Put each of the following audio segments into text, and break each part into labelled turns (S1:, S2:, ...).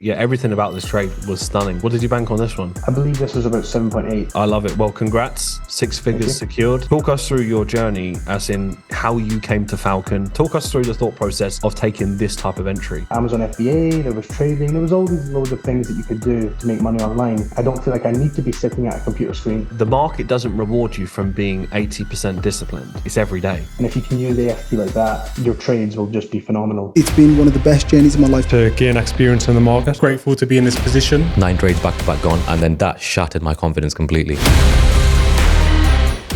S1: Yeah, everything about this trade was stunning. What did you bank on this one?
S2: I believe this was about 7.8.
S1: I love it. Well, congrats. 6 figures secured. Talk us through your journey, as in how you came to Falcon. Talk us through the thought process of taking this type of entry.
S2: Amazon FBA, there was trading, there was all these loads of things that you could do to make money online. I don't feel like I need to be sitting at a computer screen.
S1: The market doesn't reward you from being 80% disciplined. It's every day.
S2: And if you can use AFT like that, your trades will just be phenomenal.
S3: It's been one of the best journeys of my life.
S4: To gain experience in the market. Grateful to be in this position.
S5: 9 trades back to back gone, and then that shattered my confidence completely.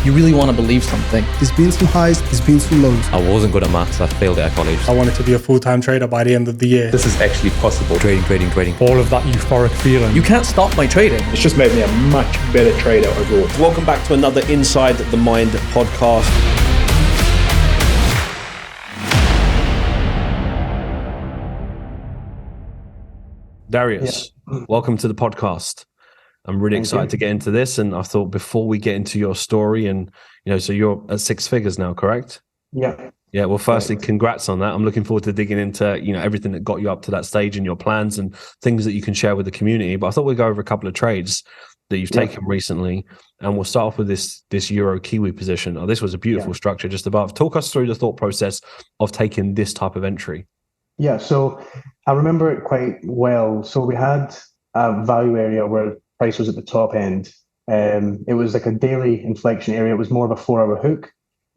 S6: You really want to believe something.
S3: There's been some highs, there's been some lows.
S5: I wasn't good at maths, I failed it at college.
S4: I wanted to be a full-time trader by the end of the year.
S7: This is actually possible.
S5: Trading.
S4: All of that euphoric feeling.
S6: You can't stop my trading.
S7: It's just made me a much better trader overall.
S8: Welcome back to another Inside the Mind podcast.
S1: Dariush, welcome to the podcast. I'm really excited to get into this, and I thought before we get into your story, and so you're at 6 figures now, correct?
S2: Yeah.
S1: Yeah. Well, firstly, congrats on that. I'm looking forward to digging into everything that got you up to that stage and your plans and things that you can share with the community. But I thought we'd go over a couple of trades that you've taken recently, and we'll start off with this Euro Kiwi position. Oh, this was a beautiful structure just above. Talk us through the thought process of taking this type of entry.
S2: Yeah, so I remember it quite well. So we had a value area where price was at the top end. It was like a daily inflection area. It was more of a 4-hour hook.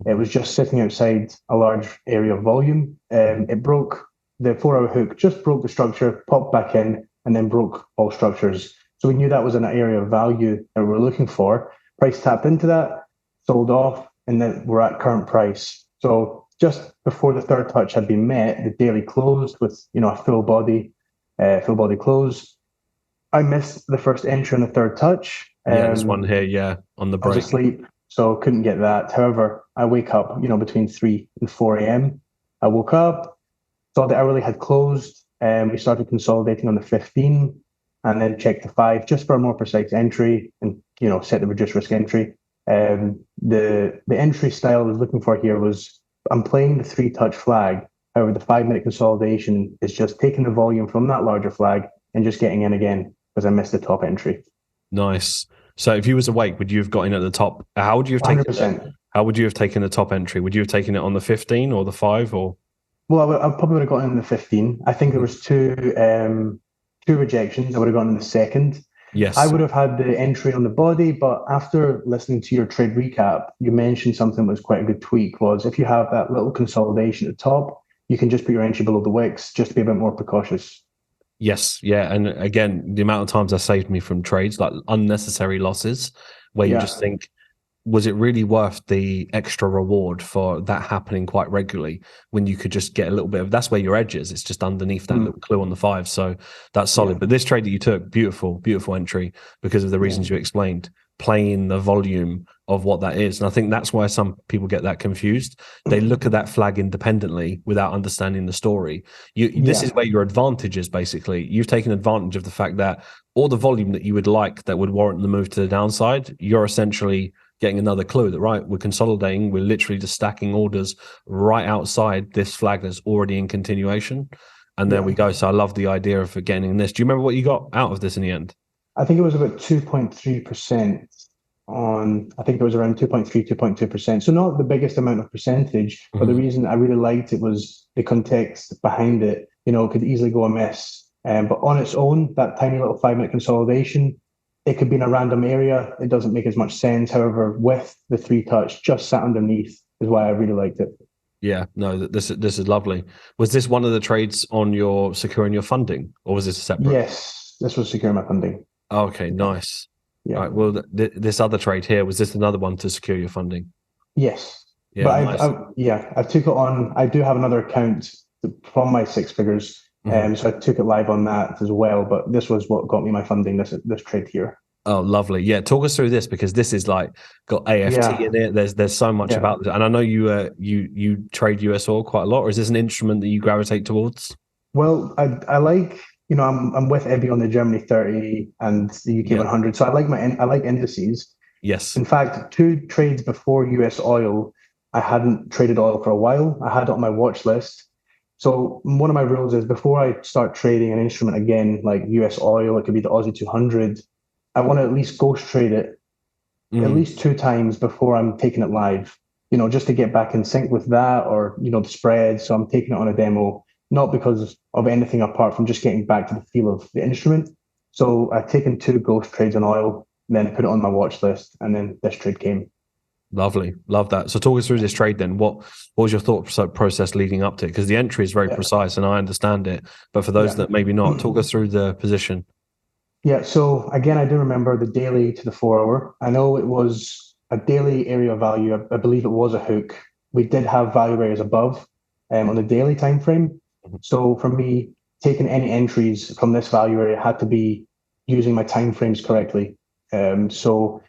S2: It was just sitting outside a large area of volume. It broke the 4-hour hook, just broke the structure, popped back in, and then broke all structures. So we knew that was an area of value that we were looking for. Price tapped into that, sold off, and then we're at current price. So just before the third touch had been met, the daily closed with a full body close. I missed the first entry on the third touch.
S1: There's one here, on the break.
S2: I was asleep, so couldn't get that. However, I wake up, between 3 and 4 a.m. I woke up, saw the hourly had closed, and we started consolidating on the 15, and then checked the 5 just for a more precise entry, and set the reduced risk entry. The entry style I was looking for here was I'm playing the 3-touch flag. However, the 5-minute consolidation is just taking the volume from that larger flag and just getting in again because I missed the top entry.
S1: Nice. So if you was awake, would you have got in at the top? How would you have taken
S2: 100%.
S1: How would you have taken the top entry? Would you have taken it on the 15 or the 5 or?
S2: Well, I probably would have gotten in the 15. I think there was two rejections. I would have gotten in the second.
S1: Yes.
S2: I would have had the entry on the body, but after listening to your trade recap, you mentioned something that was quite a good tweak, was if you have that little consolidation at the top, you can just put your entry below the wicks just to be a bit more precautious.
S1: Yes. Yeah. And again, the amount of times that saved me from trades, like unnecessary losses, where you just think, was it really worth the extra reward for that happening quite regularly when you could just get a little bit of, that's where your edge is. It's just underneath that little clue on the 5. So that's solid. But this trade that you took, beautiful entry because of the reasons you explained, playing the volume of what that is. And I think that's why some people get that confused. They look at that flag independently without understanding the story. This is where your advantage is, basically. You've taken advantage of the fact that all the volume that you would like that would warrant the move to the downside, you're essentially getting another clue that, right, we're consolidating, we're literally just stacking orders right outside this flag that's already in continuation. And there we go. So I love the idea of getting this. Do you remember what you got out of this in the end?
S2: I think it was about 2.3% I think it was around 2.3, 2.2%. So not the biggest amount of percentage, but the reason I really liked it was the context behind it. It could easily go amiss. But on its own, that tiny little 5-minute consolidation, it could be in a random area. It doesn't make as much sense. However, with the 3-touch just sat underneath is why I really liked it.
S1: Yeah, no, this is lovely. Was this one of the trades on your securing your funding, or was this a separate?
S2: Yes, this was securing my funding.
S1: Okay, nice.
S2: Yeah.
S1: All right. Well, this other trade here, was this another one to secure your funding?
S2: Yes.
S1: Yeah,
S2: but
S1: nice.
S2: I took it on. I do have another account from my 6 figures. So I took it live on that as well, but this was what got me my funding, this trade here.
S1: Oh, lovely. Yeah, talk us through this, because this is like got AFT in it. There's so much about this. And I know you trade US oil quite a lot, or is this an instrument that you gravitate towards?
S2: Well, I like, I'm with Ebby on the Germany 30 and the UK 100. So I like indices.
S1: Yes.
S2: In fact, 2 trades before US oil, I hadn't traded oil for a while. I had it on my watch list. So one of my rules is before I start trading an instrument again, like US oil, it could be the Aussie 200, I want to at least ghost trade it at least 2 times before I'm taking it live, just to get back in sync with that or, the spread. So I'm taking it on a demo, not because of anything apart from just getting back to the feel of the instrument. So I've taken 2 ghost trades on oil, then put it on my watch list, and then this trade came.
S1: Lovely. Love that. So talk us through this trade then. What was your thought process leading up to it? Because the entry is very precise and I understand it. But for those that maybe not, talk us through the position.
S2: Yeah. So again, I do remember the daily to the 4-hour. I know it was a daily area of value. I believe it was a hook. We did have value areas above on the daily time frame. So for me, taking any entries from this value area had to be using my time frames correctly. So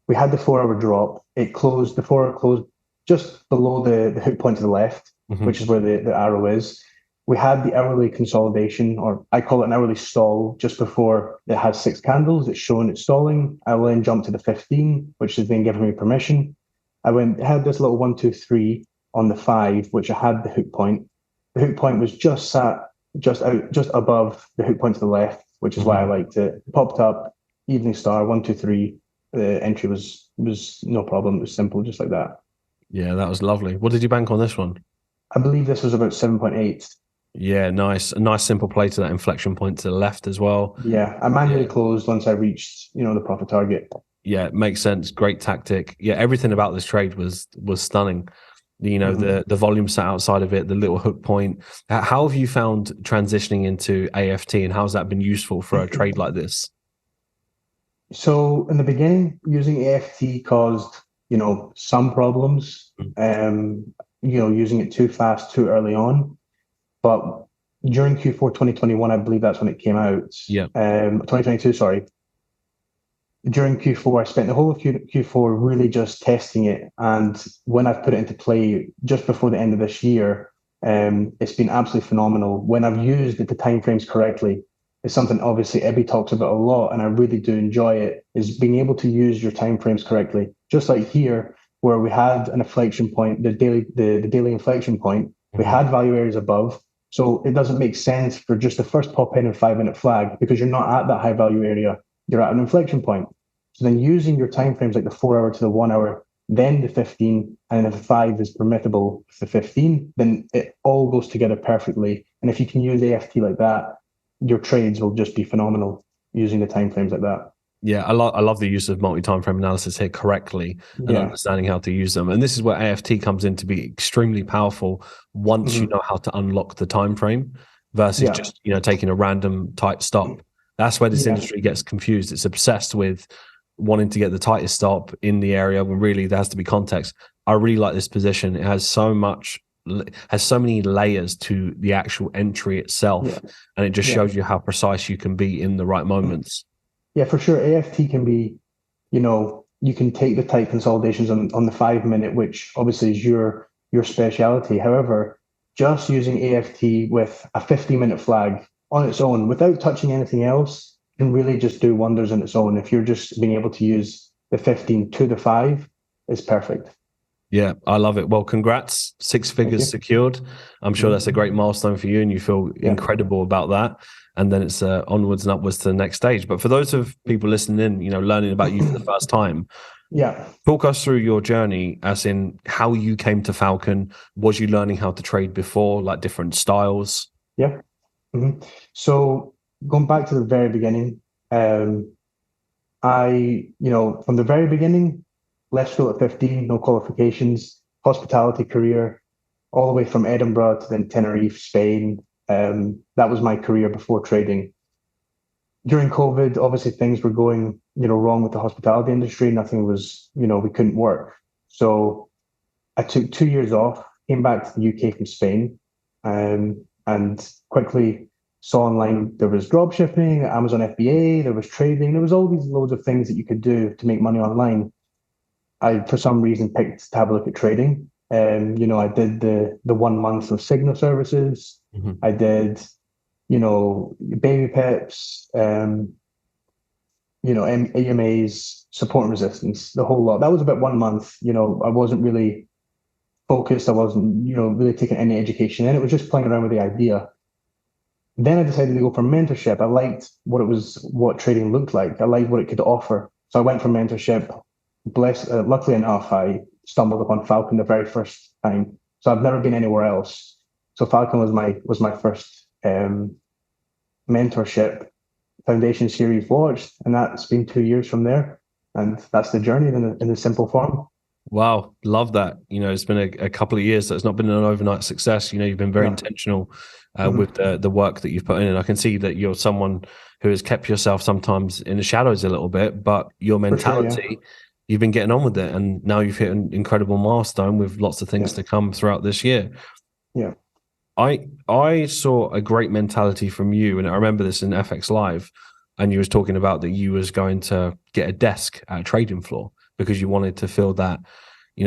S2: we had the 4-hour drop. The 4-hour closed just below the hook point to the left, which is where the arrow is. We had the hourly consolidation, or I call it an hourly stall, just before it has 6 candles. It's showing it's stalling. I will then jump to the 15, which has been giving me permission. I had this little 1, 2, 3 on the 5, which I had the hook point. The hook point was just above the hook point to the left, which is why I liked it. It popped up, evening star, 1, 2, 3. The entry was no problem. It was simple, just like that.
S1: Yeah, that was lovely. What did you bank on this one?
S2: I believe this was about 7.8.
S1: Yeah, nice. A nice simple play to that inflection point to the left as well.
S2: Yeah, I manually closed once I reached, the profit target.
S1: Yeah, makes sense. Great tactic. Yeah, everything about this trade was stunning. The volume sat outside of it, the little hook point. How have you found transitioning into AFT, and how's that been useful for a trade like this?
S2: So in the beginning, using AFT caused, some problems. Using it too fast, too early on. But during Q4 2021, I believe that's when it came out.
S1: Yeah.
S2: 2022, sorry. During Q4, I spent the whole of Q4 really just testing it. And when I've put it into play just before the end of this year, it's been absolutely phenomenal. When I've used the timeframes correctly, it's something obviously Ebby talks about a lot, and I really do enjoy it, is being able to use your timeframes correctly. Just like here, where we had an inflection point, the daily inflection point, we had value areas above. So it doesn't make sense for just the first pop in and 5-minute flag because you're not at that high value area. You're at an inflection point. So then using your timeframes like the 4-hour to the 1-hour, then the 15, and if 5 is permissible with the 15, then it all goes together perfectly. And if you can use AFT like that, your trades will just be phenomenal using the timeframes like that.
S1: Yeah, I love the use of multi-time frame analysis here correctly and understanding how to use them. And this is where AFT comes in to be extremely powerful once you know how to unlock the time frame versus just taking a random tight stop. That's where this industry gets confused. It's obsessed with wanting to get the tightest stop in the area when really there has to be context. I really like this position. It has so many layers to the actual entry itself, and it just shows you how precise you can be in the right moments.
S2: Yeah, for sure. AFT can be, you can take the tight consolidations on the 5-minute, which obviously is your speciality. However, just using AFT with a 50-minute flag on its own, without touching anything else, can really just do wonders on its own. If you're just being able to use the 15 to the 5, is perfect.
S1: Yeah, I love it. Well, congrats. 6 figures secured. I'm sure that's a great milestone for you and you feel incredible about that. And then it's onwards and upwards to the next stage. But for those of people listening in, learning about you for the first time, talk us through your journey, as in how you came to Falcon. Was you learning how to trade before, like different styles?
S2: Yeah. So going back to the very beginning, from the very beginning, left school at 15, no qualifications, hospitality career, all the way from Edinburgh to then Tenerife, Spain. That was my career before trading. During COVID, obviously things were going, wrong with the hospitality industry. Nothing was, we couldn't work. So I took 2 years off, came back to the UK from Spain, and quickly saw online there was drop shipping, Amazon FBA, there was trading, there was all these loads of things that you could do to make money online. I, for some reason, picked to have a look at trading. I did the 1 month of signal services. I did, baby pips, EMAs, support and resistance, the whole lot. That was about 1 month. I wasn't really focused. I wasn't, really taking any education in. It was just playing around with the idea. Then I decided to go for mentorship. I liked what trading looked like. I liked what it could offer. So I went for mentorship. Luckily enough, I stumbled upon Falcon the very first time. So I've never been anywhere else. So Falcon was my first mentorship foundation series watched, and that's been 2 years from there. And that's the journey in a simple form.
S1: Wow, love that. It's been a couple of years. So it's not been an overnight success. You've been very intentional with the work that you've put in. And I can see that you're someone who has kept yourself sometimes in the shadows a little bit, but your mentality, you've been getting on with it. And now you've hit an incredible milestone with lots of things to come throughout this year.
S2: Yeah.
S1: I saw a great mentality from you, and I remember this in FX Live, and you was talking about that you was going to get a desk at a trading floor because you wanted to feel that,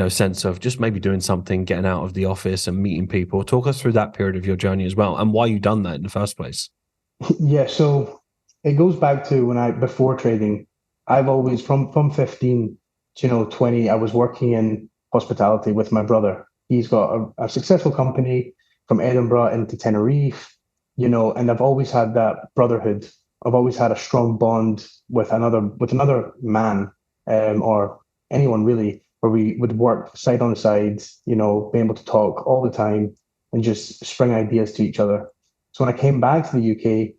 S1: sense of just maybe doing something, getting out of the office and meeting people. Talk us through that period of your journey as well, and why you done that in the first place.
S2: Yeah, so it goes back to before trading, I've always from 15 to 20, I was working in hospitality with my brother. He's got a successful company from Edinburgh into Tenerife, and I've always had that brotherhood. I've always had a strong bond with another man, or anyone really, where we would work side on side, being able to talk all the time and just spring ideas to each other. So when I came back to the UK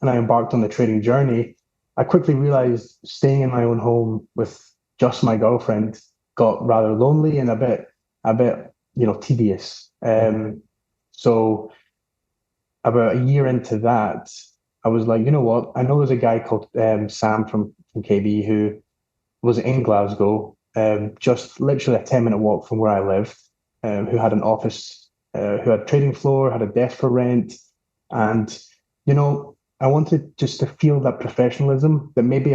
S2: and I embarked on the trading journey, I quickly realized staying in my own home with just my girlfriend got rather lonely and a bit, tedious. So about a year into that, I was like, you know what? I know there's a guy called Sam from KB who was in Glasgow, just literally a 10-minute walk from where I lived, who had an office, who had a trading floor, had a desk for rent. And, I wanted just to feel that professionalism that maybe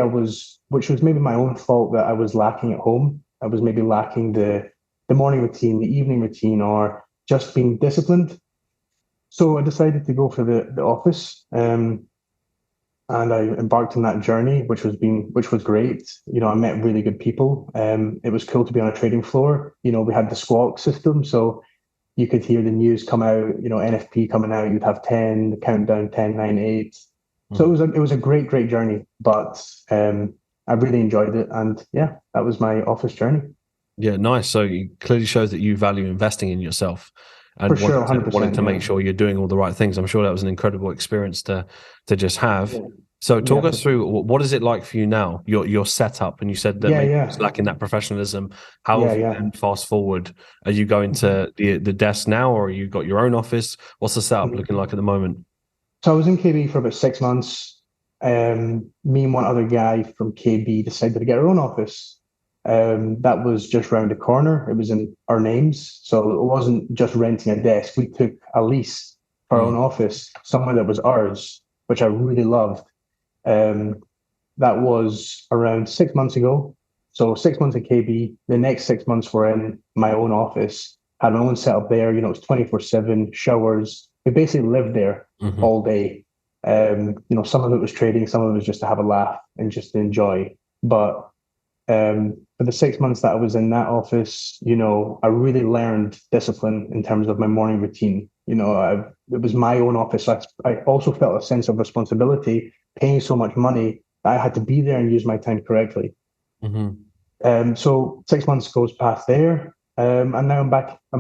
S2: which was maybe my own fault that I was lacking at home. I was maybe lacking the morning routine, the evening routine, or just being disciplined. So I decided to go for the office, and I embarked on that journey, which was great. I met really good people. It was cool to be on a trading floor. We had the squawk system, so you could hear the news come out. NFP coming out, you'd have 10, the countdown, 10, 9, 8. So it was a great journey, but I really enjoyed it, and yeah, that was my office journey.
S1: Yeah, nice. So it clearly shows that you value investing in yourself. And
S2: for sure, 100%,
S1: wanting to make sure you're doing all the right things. I'm sure that was an incredible experience to just have. Yeah. So talk us through, what is it like for you now? Your setup, and you said that maybe it's lacking that professionalism. How have you then fast forward? Are you going to the desk now, or you got your own office? What's the setup looking like at the moment?
S2: So I was in KB for about 6 months. Me and one other guy from KB decided to get our own office. That was just round the corner. It was in our names. So it wasn't just renting a desk. We took a lease for our own office, somewhere that was ours, which I really loved. That was around 6 months ago. So 6 months at KB. The next 6 months were in my own office. Had my own setup there. It was 24/7, showers. We basically lived there all day. Some of it was trading, some of it was just to have a laugh and just to enjoy. But for the 6 months that I was in that office, I really learned discipline in terms of my morning routine. It was my own office. So I also felt a sense of responsibility, paying so much money that I had to be there and use my time correctly. So 6 months goes past there, and now I'm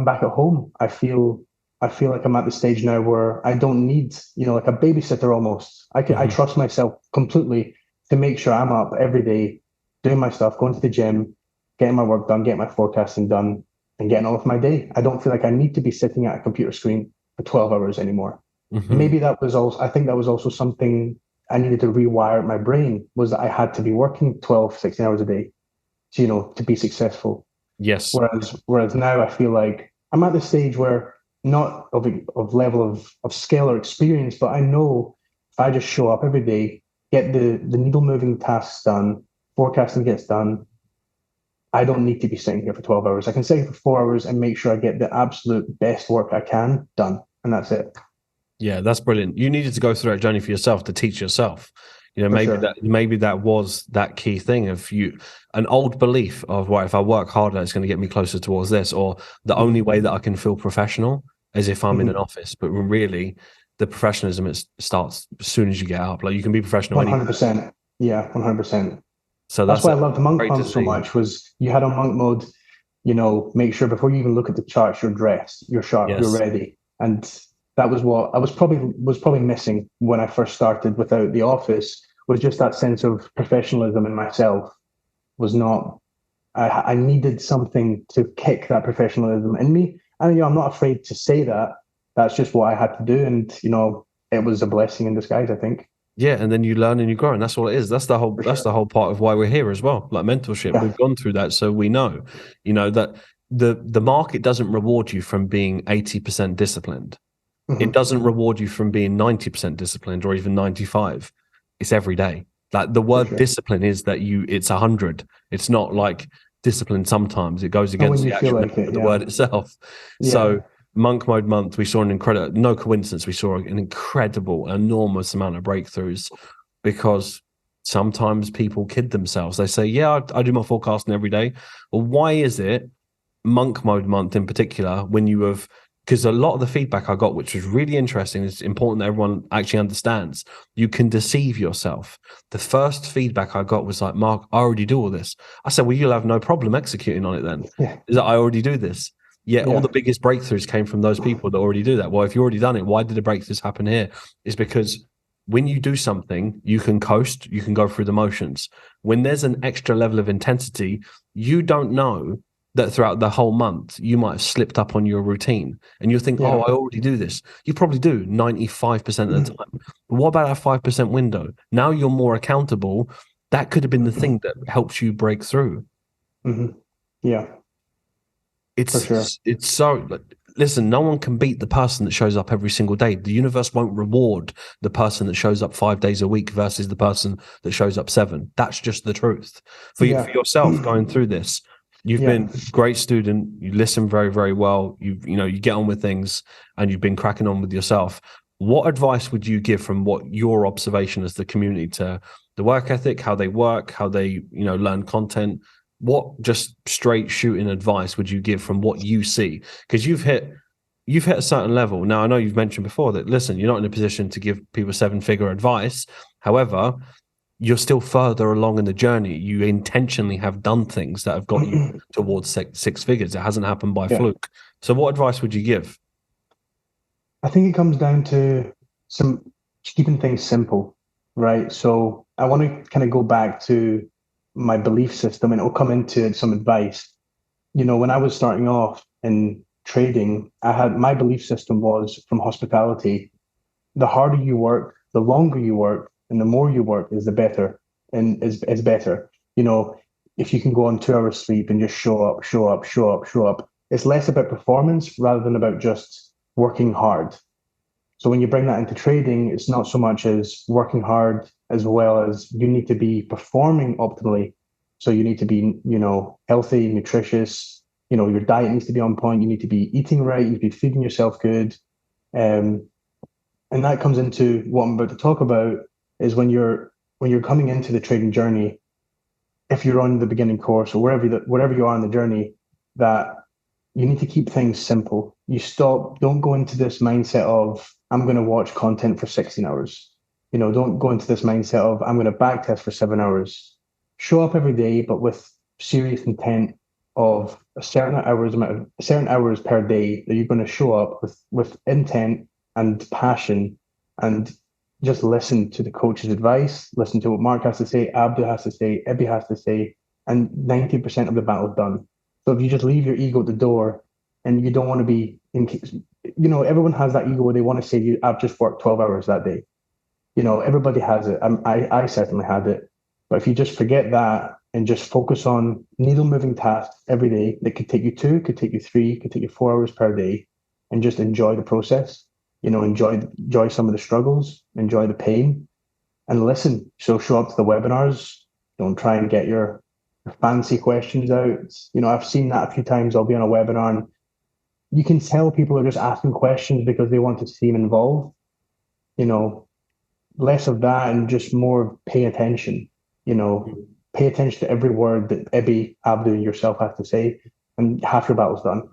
S2: back at home. I feel like I'm at the stage now where I don't need, like a babysitter almost. I trust myself completely to make sure I'm up every day, doing my stuff, going to the gym, getting my work done, getting my forecasting done, and getting on with my day. I don't feel like I need to be sitting at a computer screen for 12 hours anymore. Maybe I think that was also something I needed to rewire my brain, was that I had to be working 12, 16 hours a day to be successful.
S1: Yes.
S2: Whereas now I feel like I'm at the stage where, not of level of skill or experience, but I know if I just show up every day, get the needle moving tasks done, forecasting gets done, I don't need to be sitting here for 12 hours. I can sit here for 4 hours and make sure I get the absolute best work I can done. And that's it.
S1: Yeah, that's brilliant. You needed to go through that journey for yourself to teach yourself. You know, maybe that was that key thing of an old belief of, well, if I work harder, it's going to get me closer towards this, or the only way that I can feel professional is if I'm in an office. But really, the professionalism starts as soon as you get up. Like, you can be professional
S2: 100%. Yeah, 100%.
S1: So
S2: that's why I loved Monk Mode so much, was you had on Monk Mode, make sure before you even look at the charts, you're dressed, you're sharp, you're ready. And that was what I was probably missing when I first started without the office, was just that sense of professionalism in myself. Was not, I needed something to kick that professionalism in me. And I'm not afraid to say that. That's just what I had to do. And, it was a blessing in disguise, I think.
S1: Yeah, and then you learn and you grow, and that's all it is. That's the whole. That's the whole part of why we're here as well. Like mentorship, we've gone through that, so we know, that the market doesn't reward you from being 80% disciplined. It doesn't reward you from being 90% disciplined or even 95. It's every day. Like, the word discipline is that it's 100. It's not like discipline. Sometimes it goes against the actual the word itself. Yeah. So Monk Mode month, we saw no coincidence, we saw an incredible, enormous amount of breakthroughs, because sometimes people kid themselves. They say, yeah, I do my forecasting every day. Well, why is it Monk Mode month in particular, when you have, because a lot of the feedback I got, which was really interesting, it's important that everyone actually understands, you can deceive yourself. The first feedback I got was like, Mark, I already do all this. I said, well, you'll have no problem executing on it then. Yeah. Is that I already do this. Yeah, all the biggest breakthroughs came from those people that already do that. Well, if you already done it, why did the breakthroughs happen here? It's because when you do something, you can coast, you can go through the motions. When there's an extra level of intensity, you don't know that throughout the whole month, you might have slipped up on your routine. And you'll think, oh, I already do this. You probably do 95% of the time. But what about that 5% window? Now you're more accountable. That could have been the thing that helps you break through.
S2: Yeah.
S1: It's so, listen, no one can beat the person that shows up every single day. The universe won't reward the person that shows up 5 days a week versus the person that shows up 7. That's just the truth. For yourself going through this, you've been a great student. You listen very, very well. You get on with things, and you've been cracking on with yourself. What advice would you give from what your observation as the community to the work ethic, how they work, how they, learn content? What just straight shooting advice would you give from what you see? Because you've hit a certain level. Now, I know you've mentioned before that, listen, you're not in a position to give people 7-figure advice. However, you're still further along in the journey. You intentionally have done things that have got you towards 6 figures. It hasn't happened by fluke. So what advice would you give?
S2: I think it comes down to keeping things simple, right? So I want to kind of go back to my belief system, and it'll come into some advice. When I was starting off in trading, my belief system was, from hospitality, the harder you work, the longer you work, and the more you work is the better, and is better. If you can go on 2 hours sleep and just show up, it's less about performance rather than about just working hard. So when you bring that into trading, it's not so much as working hard, as well as you need to be performing optimally. So you need to be, healthy, nutritious, your diet needs to be on point. You need to be eating right. You need to be feeding yourself good. And that comes into what I'm about to talk about, is when you're coming into the trading journey, if you're on the beginning course or wherever you are on the journey, that you need to keep things simple. Don't go into this mindset of, I'm going to watch content for 16 hours. Don't go into this mindset of, I'm going to backtest for 7 hours. Show up every day, but with serious intent of certain hours per day that you're going to show up with intent and passion, and just listen to the coach's advice, listen to what Mark has to say, Abdul has to say, Ebby has to say, and 90% of the battle is done. So if you just leave your ego at the door, and you don't want to be everyone has that ego where they want to say, I've just worked 12 hours that day. Everybody has it. I certainly had it. But if you just forget that and just focus on needle moving tasks every day that could take you 2, could take you 3, could take you 4 hours per day, and just enjoy the process, enjoy some of the struggles, enjoy the pain, and listen. So show up to the webinars. Don't try and get your fancy questions out. I've seen that a few times. I'll be on a webinar and you can tell people are just asking questions because they want to seem involved. less of that and just more pay attention. Pay attention to every word that Ibby, Abdu, and yourself have to say, and half your battle's done.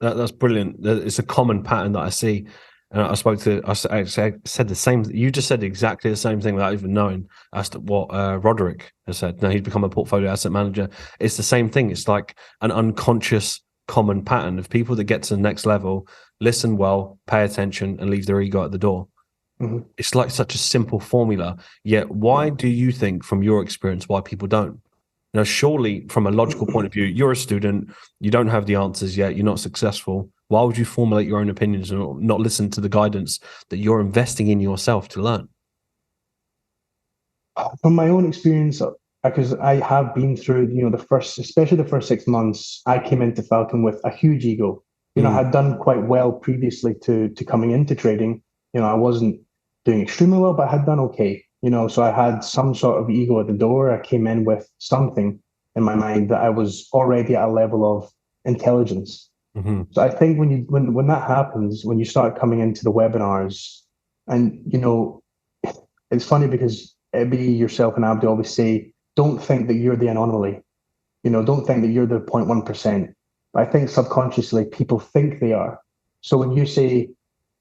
S1: That's brilliant. It's a common pattern that I see. And I said the same. You just said exactly the same thing without even knowing as to what Roderick has said. Now he's become a portfolio asset manager. It's the same thing. It's like an unconscious common pattern of people that get to the next level, listen well, pay attention, and leave their ego at the door. Mm-hmm. It's like such a simple formula. Yet, why do you think, from your experience, why people don't? Now, surely, from a logical point of view, you're a student, you don't have the answers yet, you're not successful. Why would you formulate your own opinions and not listen to the guidance that you're investing in yourself to learn?
S2: From my own experience, because I have been through, especially the first 6 months, I came into Falcon with a huge ego. I had done quite well previously to coming into trading. I wasn't doing extremely well, but I had done okay. So I had some sort of ego at the door. I came in with something in my mind that I was already at a level of intelligence. Mm-hmm. So I think when that happens, when you start coming into the webinars, and it's funny because Ibby, yourself, and Abdi always say, don't think that you're the anomaly. Don't think that you're the 0.1%. But I think subconsciously people think they are. So when you say,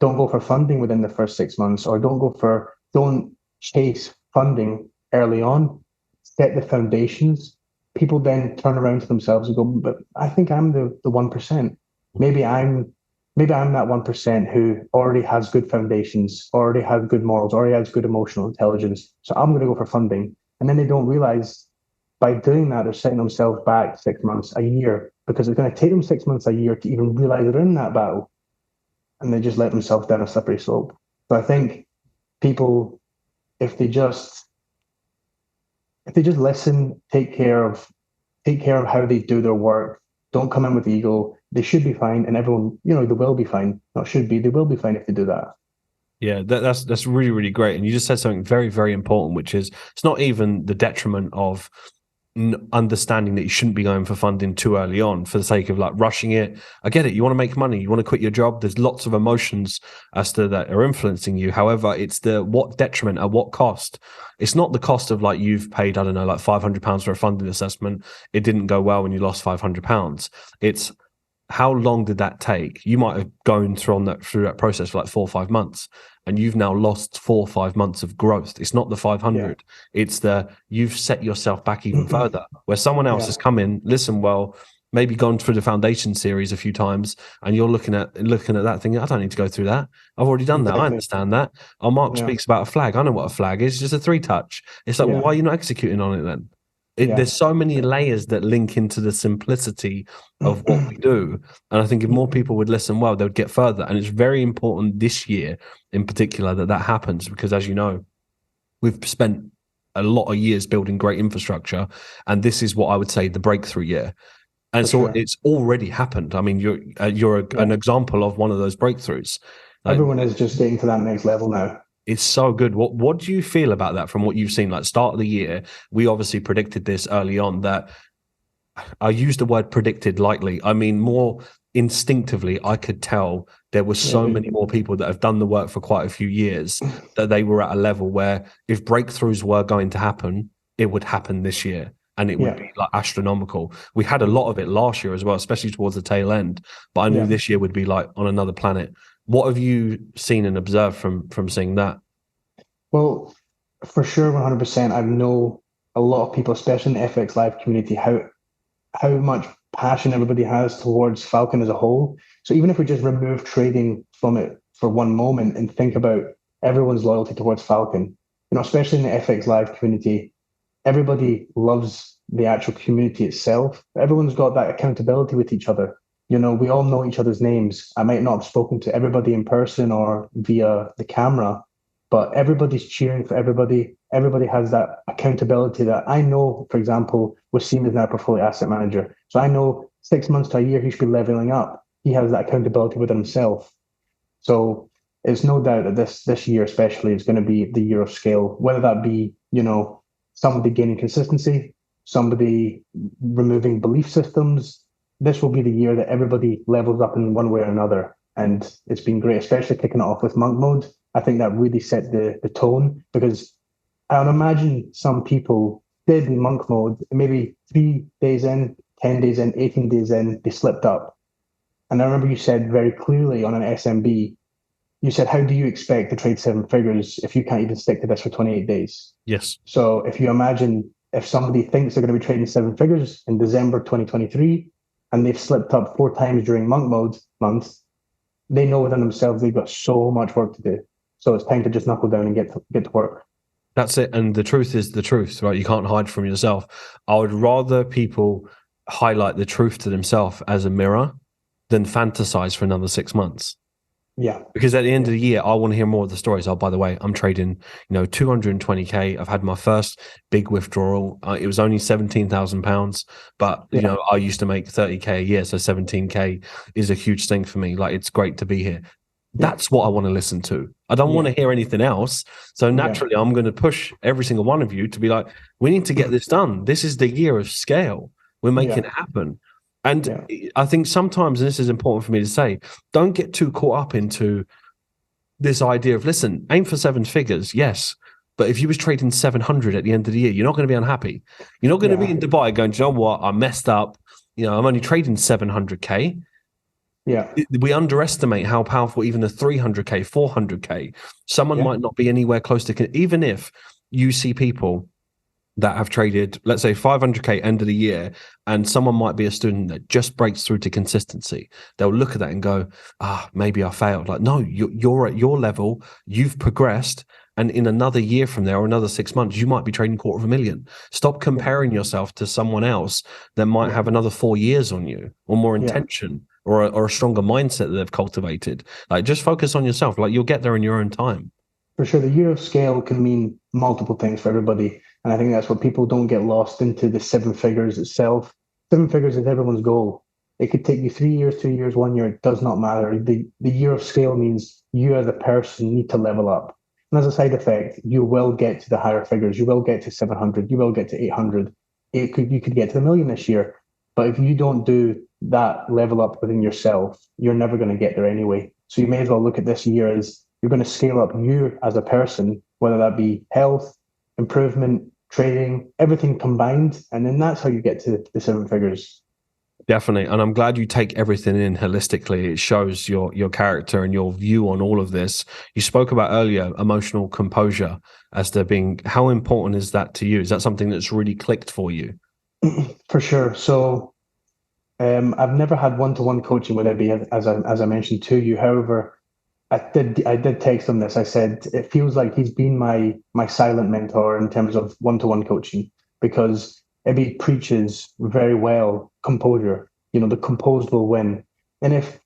S2: don't go for funding within the first 6 months, or don't chase funding early on, set the foundations, people then turn around to themselves and go, but I think I'm the 1%. Maybe I'm that 1% who already has good foundations, already has good morals, already has good emotional intelligence. So I'm going to go for funding. And then they don't realize by doing that, they're setting themselves back 6 months, a year, because it's going to take them 6 months, a year to even realize they're in that battle. And they just let themselves down a slippery slope. So I think people, if they just listen, take care of how they do their work, don't come in with ego, they should be fine. And everyone, they will be fine. Not should be, they will be fine if they do that.
S1: Yeah, that's really, really great. And you just said something very, very important, which is it's not even the detriment of understanding that you shouldn't be going for funding too early on for the sake of like rushing it. I get it. You want to make money. You want to quit your job. There's lots of emotions as to that are influencing you. However, it's the what detriment at what cost. It's not the cost of like you've paid, I don't know, like £500 for a funding assessment. It didn't go well when you lost £500. It's how long did that take? You might have gone through that process for like 4 or 5 months, and you've now lost 4 or 5 months of growth. It's not the 500. Yeah. It's you've set yourself back even further, where someone else has come in, listen well, maybe gone through the foundation series a few times, and you're looking at that thinking, I don't need to go through that. I've already done that. I understand that. Oh, Mark speaks about a flag. I know what a flag is. It's just a 3-touch. It's like, well, why are you not executing on it then? There's so many layers that link into the simplicity of what we do. And I think if more people would listen well, they would get further. And it's very important this year in particular that happens, because as you know, we've spent a lot of years building great infrastructure. And this is what I would say the breakthrough year. And so it's already happened. I mean, you're an example of one of those breakthroughs.
S2: Everyone is just getting to that next level now.
S1: It's so good. What do you feel about that from what you've seen? Like start of the year, we obviously predicted this early on. That I use the word predicted lightly. I mean, more instinctively, I could tell there were so many more people that have done the work for quite a few years that they were at a level where if breakthroughs were going to happen, it would happen this year. And it would be like astronomical. We had a lot of it last year as well, especially towards the tail end. But I knew this year would be like on another planet. What have you seen and observed from seeing that?
S2: Well, for sure, 100%. I know a lot of people, especially in the FX Live community, how much passion everybody has towards Falcon as a whole. So even if we just remove trading from it for one moment and think about everyone's loyalty towards Falcon, especially in the FX Live community, everybody loves the actual community itself. Everyone's got that accountability with each other. We all know each other's names. I might not have spoken to everybody in person or via the camera, but everybody's cheering for everybody. Everybody has that accountability that I know, for example, Wasim is now a portfolio asset manager. So I know 6 months to a year, he should be leveling up. He has that accountability with himself. So it's no doubt that this year especially is going to be the year of scale, whether that be, somebody gaining consistency, somebody removing belief systems. This will be the year that everybody levels up in one way or another. And it's been great, especially kicking it off with monk mode. I think that really set the tone, because I would imagine some people did in monk mode, maybe 3 days in, 10 days in, 18 days in, they slipped up. And I remember you said very clearly on an SMB, you said, how do you expect to trade 7 figures if you can't even stick to this for 28 days?
S1: Yes.
S2: So if you imagine if somebody thinks they're going to be trading 7 figures in December 2023, and they've slipped up 4 times during monk mode months, they know within themselves they've got so much work to do. So it's time to just knuckle down and get to work.
S1: That's it. And the truth is the truth, right? You can't hide from yourself. I would rather people highlight the truth to themselves as a mirror than fantasize for another 6 months.
S2: Yeah.
S1: Because at the end of the year, I want to hear more of the stories. Oh, by the way, I'm trading, 220K. I've had my first big withdrawal. It was only £17,000, but I used to make 30K a year. So 17K is a huge thing for me. Like, it's great to be here. That's what I want to listen to. I don't want to hear anything else. So naturally, I'm going to push every single one of you to be like, we need to get this done. This is the year of scale. We're making it happen. And I think sometimes, and this is important for me to say, don't get too caught up into this idea of, listen, aim for 7 figures, yes. But if you was trading 700 at the end of the year, you're not going to be unhappy. You're not going to be in Dubai going, do you know what? I messed up. I'm only trading 700K. Yeah. We underestimate how powerful even the 300K, 400K, someone might not be anywhere close to, even if you see people that have traded, let's say 500K end of the year, and someone might be a student that just breaks through to consistency. They'll look at that and go, maybe I failed. Like, no, you're at your level, you've progressed. And in another year from there or another 6 months, you might be trading $250,000. Stop comparing yourself to someone else that might have another 4 years on you, or more intention, or a stronger mindset that they've cultivated. Like, just focus on yourself. Like, you'll get there in your own time.
S2: For sure. The year of scale can mean multiple things for everybody. And I think that's what people don't get lost into, the 7 figures itself. 7 figures is everyone's goal. It could take you 3 years, 2 years, 1 year. It does not matter. The year of scale means you as a person need to level up. And as a side effect, you will get to the higher figures. You will get to 700. You will get to 800. You could get to 1 million this year. But if you don't do that level up within yourself, you're never going to get there anyway. So you may as well look at this year as you're going to scale up you as a person, whether that be health, improvement, trading, everything combined. And then that's how you get to the 7 figures.
S1: Definitely. And I'm glad you take everything in holistically. It shows your character and your view on all of this. You spoke about earlier emotional composure as there being, how important is that to you? Is that something that's really clicked for you?
S2: For sure. So I've never had one-to-one coaching with Ibby, as I mentioned to you. However, I did text him this. I said, it feels like he's been my silent mentor in terms of one-to-one coaching, because Ibby preaches very well composure. The composed will win. And if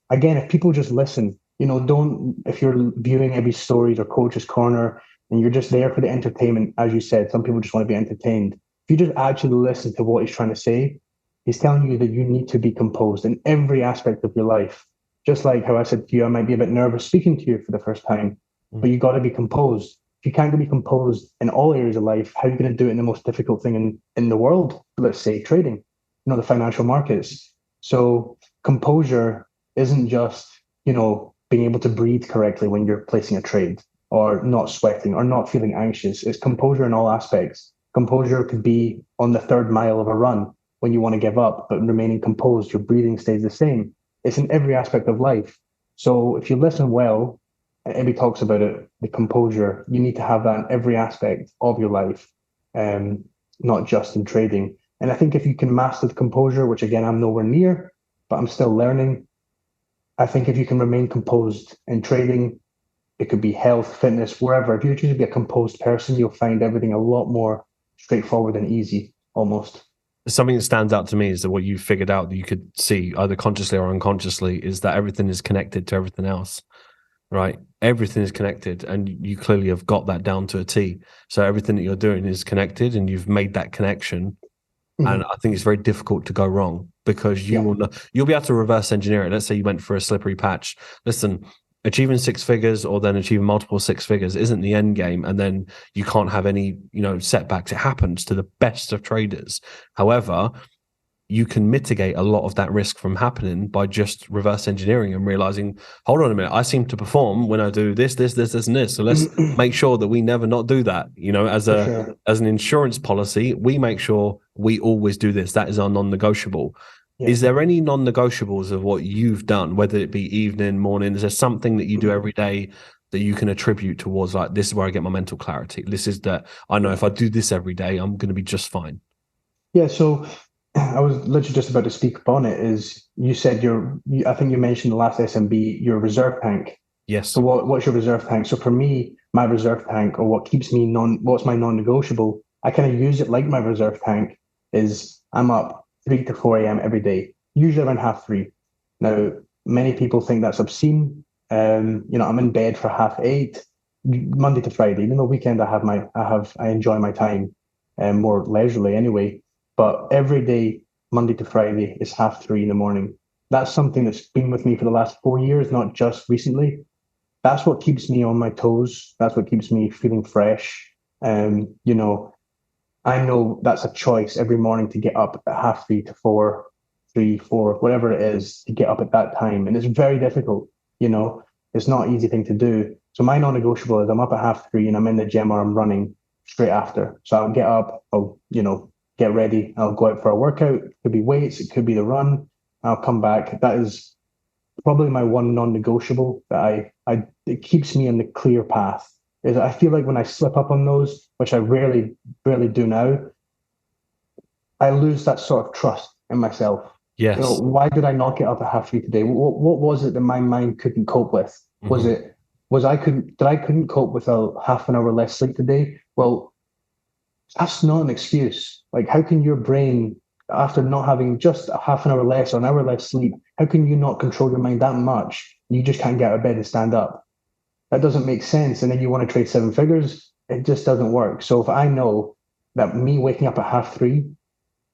S2: people just listen, if you're viewing Ibby's stories or Coach's Corner and you're just there for the entertainment, as you said, some people just want to be entertained. If you just actually listen to what he's trying to say, he's telling you that you need to be composed in every aspect of your life. Just like how I said to you, I might be a bit nervous speaking to you for the first time, but you got to be composed. If you can't be composed in all areas of life, how are you going to do it in the most difficult thing in the world? Let's say trading, the financial markets. So composure isn't just, being able to breathe correctly when you're placing a trade, or not sweating, or not feeling anxious. It's composure in all aspects. Composure could be on the 3rd mile of a run when you want to give up, but remaining composed, your breathing stays the same. It's in every aspect of life. So if you listen well, and Ibby talks about it, the composure, you need to have that in every aspect of your life, not just in trading. And I think if you can master the composure, which again, I'm nowhere near, but I'm still learning. I think if you can remain composed in trading, it could be health, fitness, wherever. If you choose to be a composed person, you'll find everything a lot more straightforward and easy, almost.
S1: Something that stands out to me is that what you figured out that you could see either consciously or unconsciously is that everything is connected to everything else, right? Everything is connected, and you clearly have got that down to a T. So everything that you're doing is connected, and you've made that connection. And I think it's very difficult to go wrong, because you'll be able to reverse engineer it. Let's say you went for a slippery patch. Listen, achieving 6 figures or then achieving multiple 6 figures isn't the end game, and then you can't have any setbacks. It happens to the best of traders. However, you can mitigate a lot of that risk from happening by just reverse engineering and realizing, hold on a minute, I seem to perform when I do this, and this. So let's make sure that we never not do that. As an insurance policy, we make sure we always do this. That is our non-negotiable. Yeah. Is there any non-negotiables of what you've done, whether it be evening, morning? Is there something that you do every day that you can attribute towards, like, this is where I get my mental clarity? This is that I know if I do this every day, I'm going to be just fine.
S2: Yeah, so I was literally just about to speak upon it. Is you said I think you mentioned the last SMB, your reserve tank.
S1: Yes.
S2: So what's your reserve tank? So for me, my reserve tank, or what keeps me what's my non-negotiable, I kind of use it like my reserve tank, is I'm up 3 to 4 a.m. every day, usually around 3:30. Now, many people think that's obscene. I'm in bed for 7:30, Monday to Friday. Even though weekend I enjoy my time, more leisurely anyway. But every day, Monday to Friday, is 3:30 in the morning. That's something that's been with me for the last 4 years, not just recently. That's what keeps me on my toes. That's what keeps me feeling fresh. I know that's a choice every morning to get up at 3:30 to 4, 3, 4, whatever it is, to get up at that time. And it's very difficult, it's not an easy thing to do. So my non-negotiable is I'm up at 3:30 and I'm in the gym or I'm running straight after. So I'll get up, I'll, get ready. I'll go out for a workout. It could be weights. It could be the run. I'll come back. That is probably my one non-negotiable that it keeps me in the clear path. Is I feel like when I slip up on those, which I rarely do now, I lose that sort of trust in myself.
S1: Yes.
S2: Why did I not get up at 3:30 today? What was it that my mind couldn't cope with? Did I couldn't cope with a half an hour less sleep today? Well, that's not an excuse. Like, how can your brain, after not having just a half an hour less or an hour less sleep, how can you not control your mind that much? You just can't get out of bed and stand up. That doesn't make sense. And then you want to trade 7 figures. It just doesn't work. So if I know that me waking up at 3:30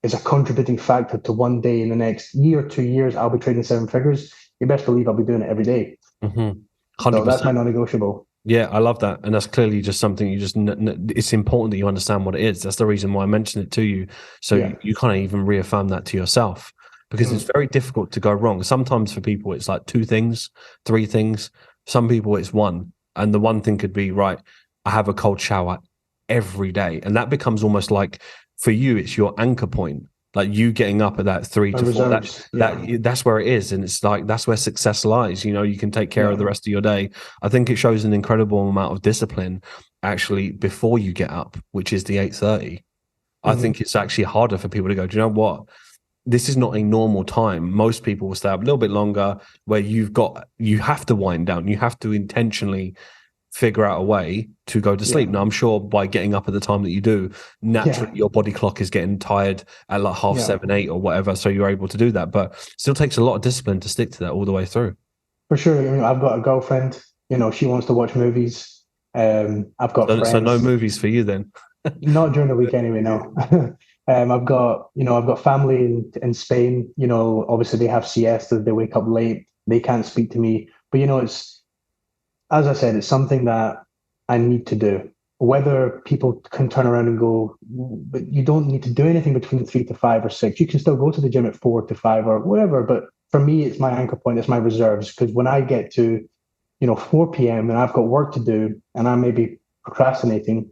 S2: is a contributing factor to one day in the next year or 2 years, I'll be trading 7 figures, you best believe I'll be doing it every day.
S1: 100%.
S2: So that's my non-negotiable.
S1: Yeah, I love that. And that's clearly just something it's important that you understand what it is. That's the reason why I mentioned it to you. So you kind of even reaffirm that to yourself, because it's very difficult to go wrong. Sometimes for people, it's like 2 things, 3 things. Some people it's 1. And the 1 thing could be, right, I have a cold shower every day. And that becomes almost like, for you, it's your anchor point. Like you getting up at that 3 to 4, that's where it is. And it's like, that's where success lies. You can take care of the rest of your day. I think it shows an incredible amount of discipline actually before you get up, which is the 8:30. I think it's actually harder for people to go, do you know what? This is not a normal time. Most people will stay up a little bit longer, where you have to wind down. You have to intentionally figure out a way to go to sleep. Now, I'm sure by getting up at the time that you do, naturally your body clock is getting tired at like 7:30, 8 or whatever. So you're able to do that, but still takes a lot of discipline to stick to that all the way through.
S2: For sure. I've got a girlfriend, she wants to watch movies. I've got friends.
S1: So no movies for you then?
S2: Not during the week anyway, no. I've got family in Spain. Obviously they have siesta, they wake up late, they can't speak to me. But it's, as I said, it's something that I need to do. Whether people can turn around and go, but you don't need to do anything between 3 to 5 or 6. You can still go to the gym at 4 to 5 or whatever. But for me, it's my anchor point. It's my reserves. Because when I get to, 4 p.m. and I've got work to do and I may be procrastinating,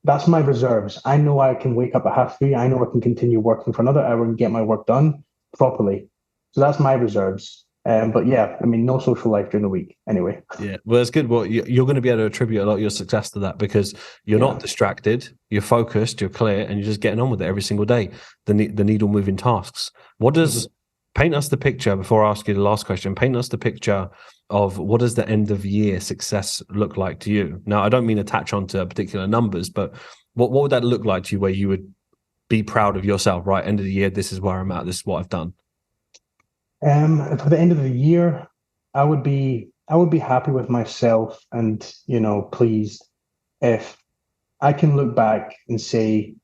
S2: that's my reserves. I know I can wake up at 3:30. I know I can continue working for another hour and get my work done properly. So that's my reserves. But no social life during the week anyway. Yeah,
S1: well, it's good. Well, you're going to be able to attribute a lot of your success to that, because you're not distracted, you're focused, you're clear, and you're just getting on with it every single day. The needle moving tasks. What does paint us the picture, before I ask you the last question, paint us the picture of what does the end of year success look like to you? Now, I don't mean attach onto particular numbers, but what would that look like to you, where you would be proud of yourself, right? End of the year, this is where I'm at, this is what I've done.
S2: For the end of the year, I would be happy with myself and, pleased if I can look back and say,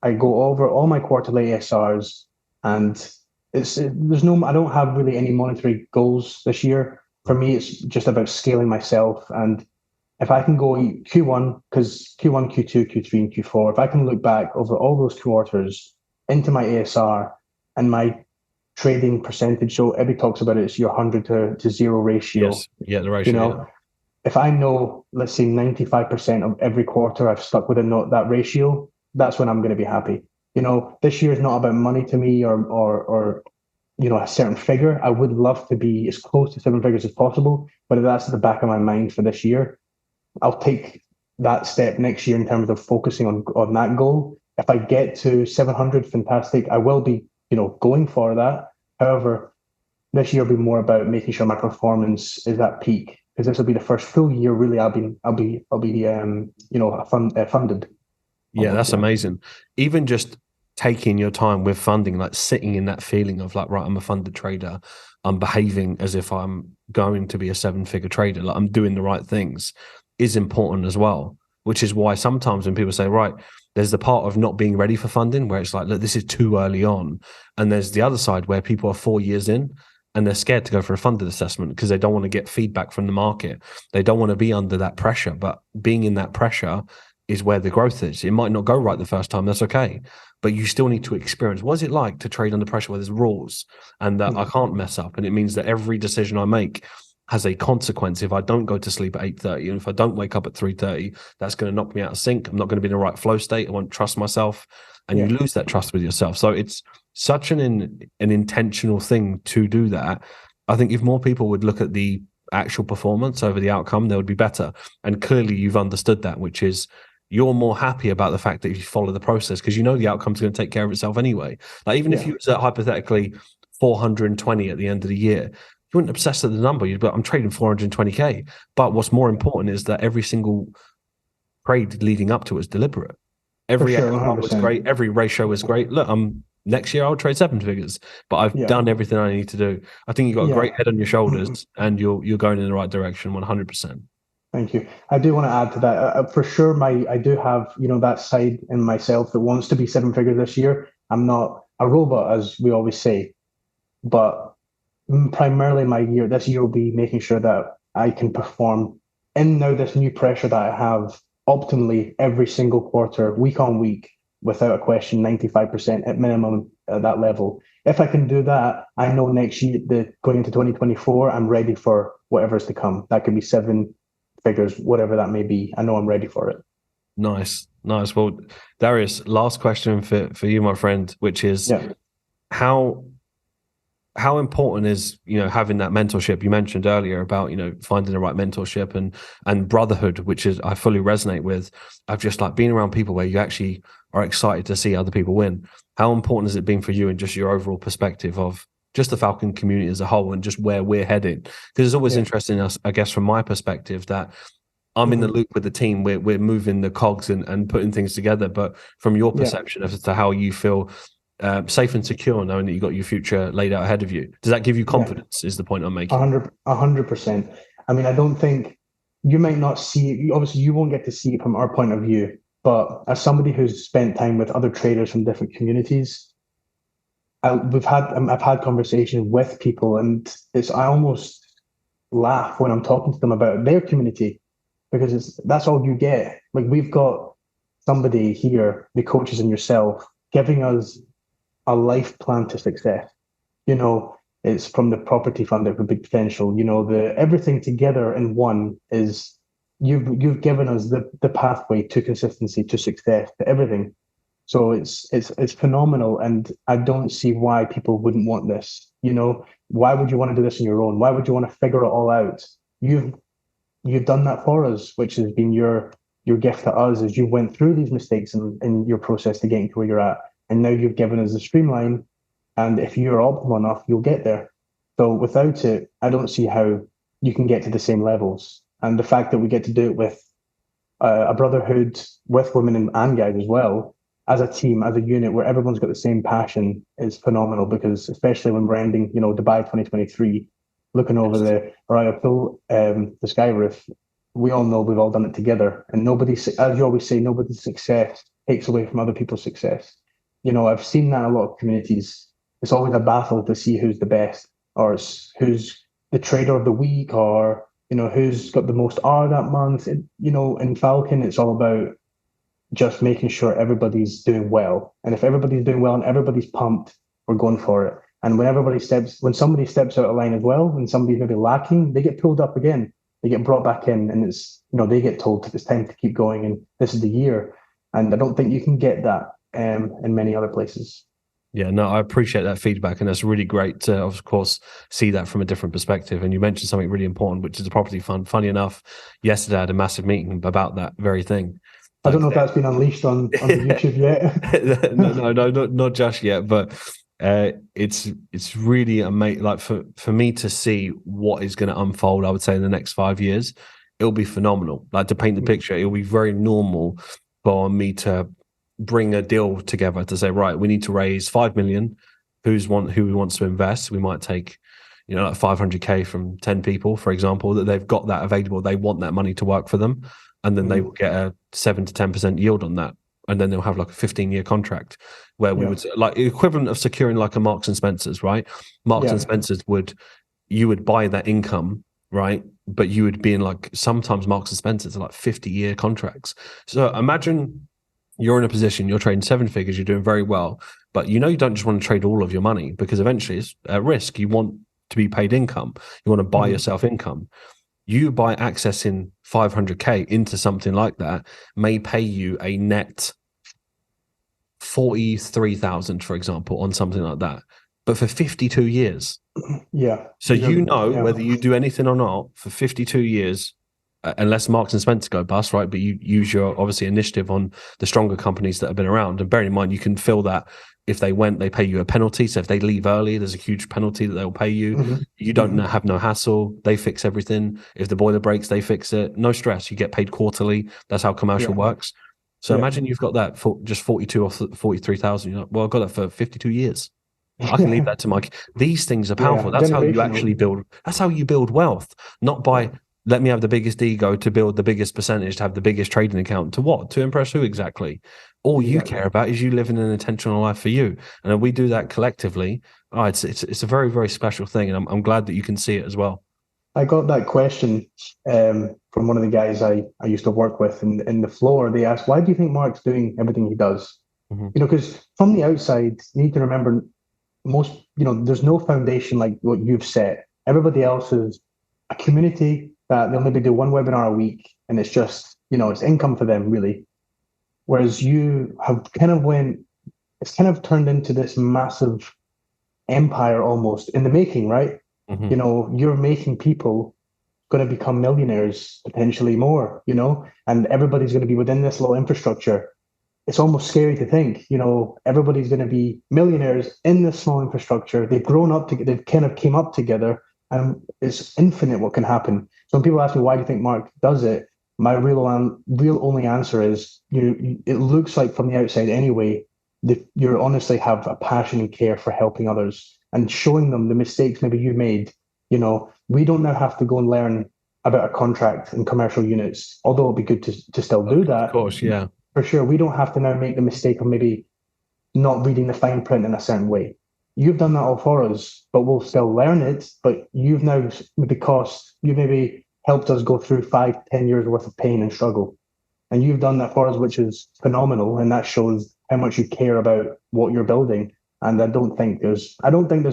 S2: I go over all my quarterly ASRs and I don't have really any monetary goals this year. For me, it's just about scaling myself. And if I can go Q1, because Q1, Q2, Q3, and Q4, if I can look back over all those quarters into my ASR and my trading percentage. So Ebby talks about it, it's your 100 to 0 ratio.
S1: Yes. Yeah, the ratio.
S2: You know, if I know, let's say 95% of every quarter I've stuck within that ratio, that's when I'm going to be happy. You know, this year is not about money to me or you know, a certain figure. I would love to be as close to 7 figures as possible, but if that's at the back of my mind for this year, I'll take that step next year in terms of focusing on that goal. If I get to 700, fantastic. I will be, you know, going for that. However, this year will be more about making sure my performance is at peak, because this will be the first full year really I'll be you know, funded.
S1: Yeah, that's amazing. Even just taking your time with funding, like sitting in that feeling of like, right, I'm a funded trader, I'm behaving as if I'm going to be a 7-figure trader, like I'm doing the right things, is important as well. Which is why sometimes when people say, right, there's the part of not being ready for funding where it's like, look, this is too early on. And there's the other side where people are 4 years in and they're scared to go for a funded assessment because they don't want to get feedback from the market. They don't want to be under that pressure, but being in that pressure is where the growth is. It might not go right the first time, that's okay. But you still need to experience, what is it like to trade under pressure where there's rules and that I can't mess up? And it means that every decision I make has a consequence. If I don't go to sleep at 8:30 and if I don't wake up at 3:30, that's going to knock me out of sync. I'm not going to be in the right flow state. I won't trust myself, and you lose that trust with yourself. So it's such an intentional thing to do that. I think if more people would look at the actual performance over the outcome, they would be better. And clearly you've understood that, which is you're more happy about the fact that you follow the process because you know the outcome's going to take care of itself anyway. Like even if you was at hypothetically 420 at the end of the year, you wouldn't obsess at the number. You'd be like, I'm trading 420K. But what's more important is that every single trade leading up to it is deliberate. Every outcome was great. Every ratio was great. Look, next year I'll trade 7 figures, but I've done everything I need to do. I think you've got a great head on your shoulders and you're going in the right direction 100%.
S2: Thank you. I do want to add to that. For sure, I do have, you know, that side in myself that wants to be 7 figures this year. I'm not a robot, as we always say, but primarily this year will be making sure that I can perform in now this new pressure that I have optimally every single quarter, week on week, without a question, 95% at minimum at that level. If I can do that, I know next year, going into 2024, I'm ready for whatever's to come. That could be 7 figures, whatever that may be. I know I'm ready for it.
S1: Nice. Well, Darius, last question for you, my friend, which is how important is, you know, having that mentorship you mentioned earlier about, you know, finding the right mentorship and brotherhood, which is I fully resonate with, of just like being around people where you actually are excited to see other people win. How important has it been for you and just your overall perspective of just the Falcon community as a whole and just where we're headed? Because it's always interesting, I guess, from my perspective, that I'm in the loop with the team. We're moving the cogs and putting things together. But from your perception as to how you feel safe and secure knowing that you've got your future laid out ahead of you, does that give you confidence is the point I'm making?
S2: 100%. I mean, I don't think you might not see it. Obviously, you won't get to see it from our point of view. But as somebody who's spent time with other traders from different communities, I've had conversations with people, and I almost laugh when I'm talking to them about their community, because that's all you get. Like, we've got somebody here, the coaches and yourself, giving us a life plan to success. You know, it's from the property fund for big potential. You know, everything together in one is you've given us the pathway to consistency, to success, to everything. So it's phenomenal, and I don't see why people wouldn't want this. You know, why would you want to do this on your own? Why would you want to figure it all out? You've done that for us, which has been your gift to us as you went through these mistakes in your process to getting to where you're at. And now you've given us the streamline, and if you're optimal enough, you'll get there. So without it, I don't see how you can get to the same levels. And the fact that we get to do it with a brotherhood with women and guys as well, as a team, as a unit, where everyone's got the same passion, is phenomenal. Because especially when we're ending, you know, Dubai 2023, looking over the sky roof, we all know we've all done it together. And nobody, as you always say, nobody's success takes away from other people's success. You know, I've seen that in a lot of communities. It's always a battle to see who's the best, or who's the trader of the week, or, you know, who's got the most R that month. You know, in Falcon, it's all about just making sure everybody's doing well. And if everybody's doing well and everybody's pumped, we're going for it. And when somebody steps out of line as well, and somebody's maybe lacking, they get pulled up again. They get brought back in, and they get told it's time to keep going, and this is the year. And I don't think you can get that in many other places.
S1: Yeah, no, I appreciate that feedback, and that's really great to, of course, see that from a different perspective. And you mentioned something really important, which is the property fund. Funny enough, yesterday I had a massive meeting about that very thing.
S2: I don't know if that's been unleashed on the YouTube yet.
S1: no, not just yet, but it's really amazing. Like for me to see what is going to unfold, I would say in the next 5 years, it'll be phenomenal. Like, to paint the picture, it'll be very normal for me to bring a deal together to say, right, we need to raise 5 million. Who wants to invest? We might take, like 500k from 10 people, for example, that they've got that available. They want that money to work for them, and then they will get a 7 to 10% yield on that, and then they'll have like a 15-year contract where we would, like, equivalent of securing like a Marks and Spencer's, right? Marks and Spencer's you would buy that income, right? But you would be in, like, sometimes Marks and Spencer's are like 50-year contracts. So imagine you're in a position, you're trading 7 figures, you're doing very well, but you don't just want to trade all of your money, because eventually it's at risk. You want to be paid income. You want to buy yourself income. You by accessing 500k into something like that may pay you a net 43,000, for example, on something like that, but for 52 years.
S2: Yeah.
S1: So whether you do anything or not for 52 years, unless Marks and Spencer go bust, right? But you use your, obviously, initiative on the stronger companies that have been around. And bearing in mind, you can feel that if they pay you a penalty. So if they leave early, there's a huge penalty that they'll pay you. You don't have no hassle. They fix everything. If the boiler breaks, they fix it. No stress. You get paid quarterly. That's how commercial works. So imagine you've got that for just 42 or 43,000. You're like, well, I've got that for 52 years. I can leave that to Mike. These things are powerful. That's how you actually build. That's how you build wealth, not by let me have the biggest ego to build the biggest percentage, to have the biggest trading account. To what? To impress who exactly? All you care about is you living an intentional life for you. And if we do that collectively, it's a very, very special thing. And I'm glad that you can see it as well.
S2: I got that question from one of the guys I used to work with in the floor. They asked, why do you think Mark's doing everything he does? Because from the outside, you need to remember there's no foundation like what you've set. Everybody else is a community that they'll maybe do one webinar a week, and it's just, it's income for them, really. Whereas you have it's kind of turned into this massive empire almost in the making, right? You're making people going to become millionaires, potentially more, and everybody's going to be within this little infrastructure. It's almost scary to think, everybody's going to be millionaires in this small infrastructure. They've grown up together, they've kind of came up together, and it's infinite what can happen. So when people ask me, why do you think Mark does it? My real only answer is, it looks like from the outside anyway, that you honestly have a passion and care for helping others and showing them the mistakes maybe you made. We don't now have to go and learn about a contract and commercial units, although it'd be good to still do that.
S1: Of course, yeah.
S2: For sure. We don't have to now make the mistake of maybe not reading the fine print in a certain way. You've done that all for us, but we'll still learn it. But you've now maybe helped us go through 5-10 years worth of pain and struggle. And you've done that for us, which is phenomenal. And that shows how much you care about what you're building. And I don't think there's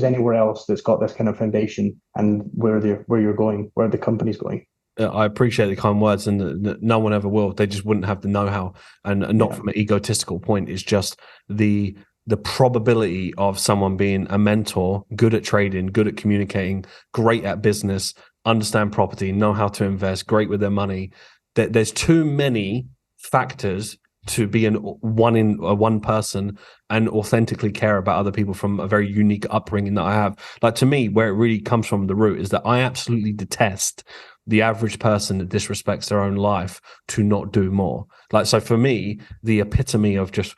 S2: anywhere else that's got this kind of foundation and where you're going, where the company's going.
S1: I appreciate the kind words, and no one ever will. They just wouldn't have the know-how, and not from an egotistical point. It's just the probability of someone being a mentor, good at trading, good at communicating, great at business, understand property, know how to invest, great with their money. There's too many factors to be one person and authentically care about other people from a very unique upbringing that I have. Like, to me, where it really comes from, the root is that I absolutely detest the average person that disrespects their own life to not do more. Like, so for me, the epitome of just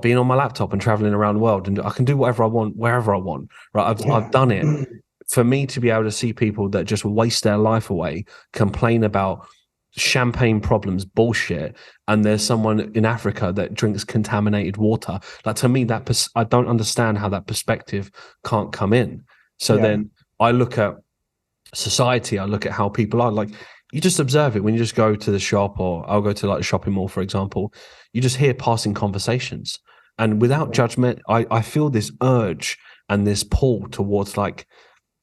S1: being on my laptop and traveling around the world, and I can do whatever I want, wherever I want, right? I've done it. For me to be able to see people that just waste their life away, complain about champagne problems, bullshit, and there's someone in Africa that drinks contaminated water. Like, to me, I don't understand how that perspective can't come in. So then I look at society, I look at how people are. Like, you just observe it when you just go to the shop, or I'll go to like a shopping mall, for example. You just hear passing conversations, and without judgment, I feel this urge and this pull towards like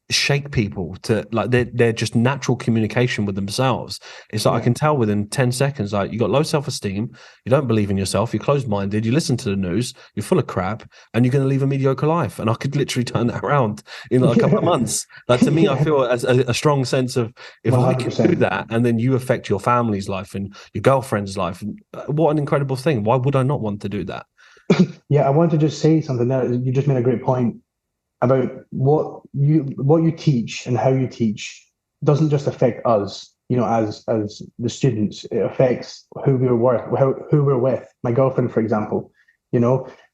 S1: shake people to like they're just natural communication with themselves. It's like I can tell within 10 seconds, like you got low self-esteem, you don't believe in yourself, you're closed-minded, you listen to the news, you're full of crap, and you're going to leave a mediocre life. And I could literally turn that around in like a couple of months. Like to me, I feel as a strong sense of if 100%. I can do that, and then you affect your family's life and your girlfriend's life, and what an incredible thing. Why would I not want to do that?
S2: Yeah, I want to just say something there. You just made a great point about what you teach and how you teach doesn't just affect us, as the students. It affects who we're with. My girlfriend, for example,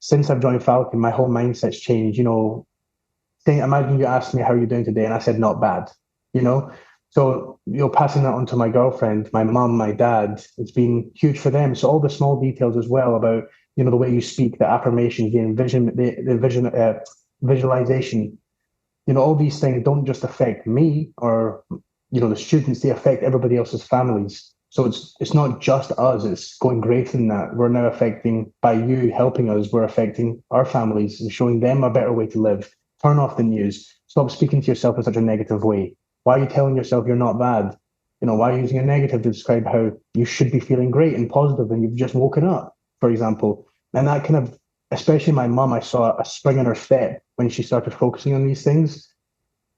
S2: since I've joined Falcon, my whole mindset's changed. Imagine you asked me how you're doing today, and I said not bad. So passing that on to my girlfriend, my mum, my dad, it's been huge for them. So all the small details as well about the way you speak, the affirmations, the visualization, all these things don't just affect me or the students, they affect everybody else's families. So it's not just us, it's going greater than that. We're now affecting, by you helping us, we're affecting our families and showing them a better way to live. Turn off the news. Stop speaking to yourself in such a negative way. Why are you telling yourself you're not bad? Why are you using a negative to describe how you should be feeling great and positive and you've just woken up, for example? And that kind of, especially my mum, I saw a spring in her step when she started focusing on these things.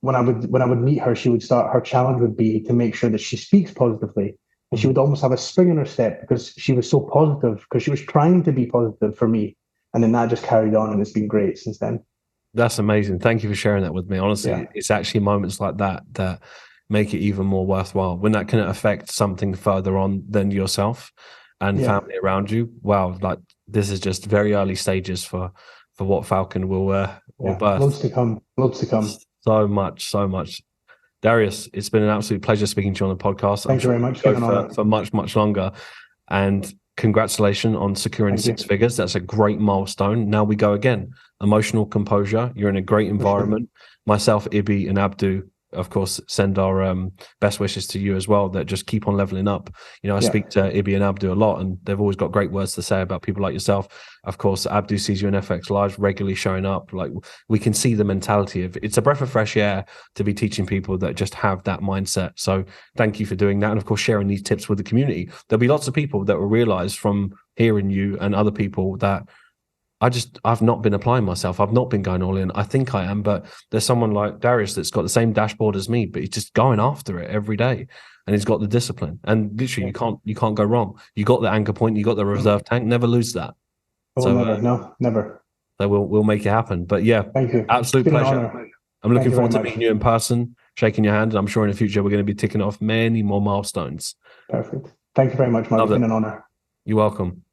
S2: When I would meet her, her challenge would be to make sure that she speaks positively. And she would almost have a spring in her step because she was so positive, because she was trying to be positive for me. And then that just carried on, and it's been great since then.
S1: That's amazing. Thank you for sharing that with me. Honestly, It's actually moments like that make it even more worthwhile, when that can affect something further on than yourself and family around you. Wow, like this is just very early stages for what Falcon will birth.
S2: Loads to come.
S1: So much. Darius, it's been an absolute pleasure speaking to you on the podcast.
S2: Thank you very much.
S1: For much longer. And congratulations on securing six figures. That's a great milestone. Now we go again. Emotional composure. You're in a great environment. Myself, Ibi, and Abdu, of course, send our best wishes to you as well, that just keep on leveling up. I speak to Ibi and Abdu a lot, and they've always got great words to say about people like yourself. Of course, Abdu sees you in FX Live regularly showing up. Like, we can see the mentality of it's a breath of fresh air to be teaching people that just have that mindset. So thank you for doing that. And of course, sharing these tips with the community. There'll be lots of people that will realize from hearing you and other people that I've not been applying myself. I've not been going all in. I think I am, but there's someone like Darius that's got the same dashboard as me, but he's just going after it every day, and he's got the discipline. And literally, you can't go wrong. You got the anchor point, you got the reserve tank. Never lose that.
S2: Never.
S1: So we'll make it happen. But yeah,
S2: thank you.
S1: Absolute pleasure. I'm looking forward to meeting you in person, shaking your hand, and I'm sure in the future we're going to be ticking off many more milestones.
S2: Perfect. Thank you very much, Mark. It's been an honor.
S1: You're welcome.